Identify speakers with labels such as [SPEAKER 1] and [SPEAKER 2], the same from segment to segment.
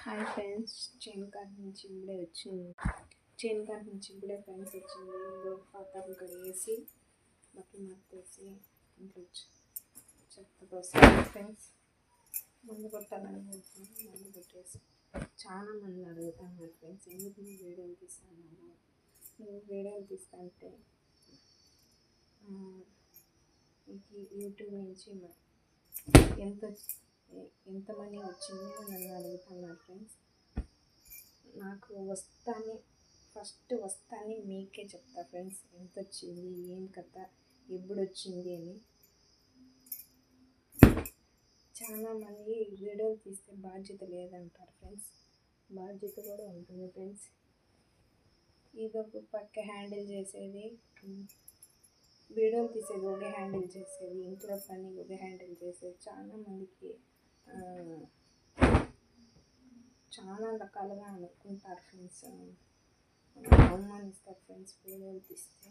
[SPEAKER 1] Hi friends, chain card నుంచి ఇప్పుడే వచ్చింది. చైన్ కార్డ్ నుంచి ఇప్పుడే ఫ్రెండ్స్ వచ్చింది. ఇందులో పాత్రలు కడిగేసి బట్టలు మర్తేసి ఇంట్లో చెత్త పోస్తాను ఫ్రెండ్స్. మందు కొట్టాలని మందు కొట్టేసి చాలా మంది అడుగుతున్నారు ఫ్రెండ్స్, ఎందుకు నువ్వు వీడియోలు తీస్తున్నావు, నువ్వు వీడియోలు తీస్తుంటే మీకు యూట్యూబ్ నుంచి ఎంత మనీ వచ్చింది అని నన్ను అడుగుతున్నారు ఫ్రెండ్స్. నాకు ఫస్ట్ వస్తానే మీకే చెప్తా ఫ్రెండ్స్, ఎంత వచ్చింది, ఏం కథ, ఎప్పుడు వచ్చింది అని. చాలామంది వీడియోలు తీస్తే బాధ్యత లేదంటారు ఫ్రెండ్స్. బాధ్యత కూడా ఉంటుంది ఫ్రెండ్స్. ఇదొక పక్క హ్యాండిల్ చేసేది, వీడియోలు తీసేది ఒక హ్యాండిల్ చేసేది, ఇంట్లో పని ఒక హ్యాండిల్ చేసేది. చాలామందికి చాలా రకాలుగా అనుకుంటారు ఫ్రెండ్స్, అవమానిస్తారు ఫ్రెండ్స్ వీడియోలు తీస్తే.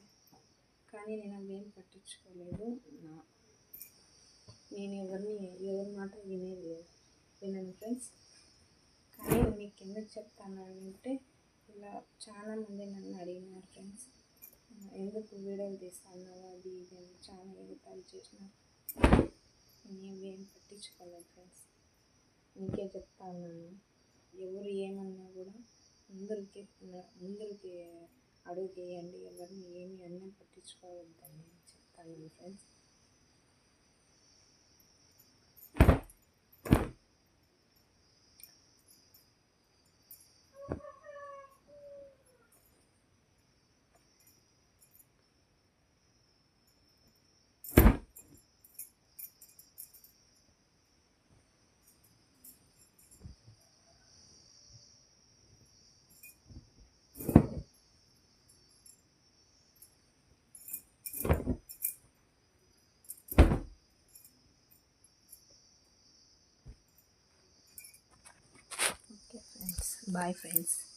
[SPEAKER 1] కానీ నేను అవేం పట్టించుకోలేదు. నేను ఎవరి మాట వినను ఫ్రెండ్స్. కానీ మీకు ఎందుకు చెప్తాను అంటే, ఇలా చాలామంది నన్ను అడిగినారు ఫ్రెండ్స్, ఎందుకు వీడియోలు తీస్తాను అది ఇది అని చాలా ఎగతాళి చేసినారు. నేనేం పట్టించుకోలేదు ఫ్రెండ్స్. మీకే చెప్తాను, ఎవరు ఏమన్నా కూడా ముందరికి అడుగేయండి, ఎవరిని ఏమి అన్నీ పట్టించుకోవద్దని చెప్తాను ఫ్రెండ్స్. Bye friends.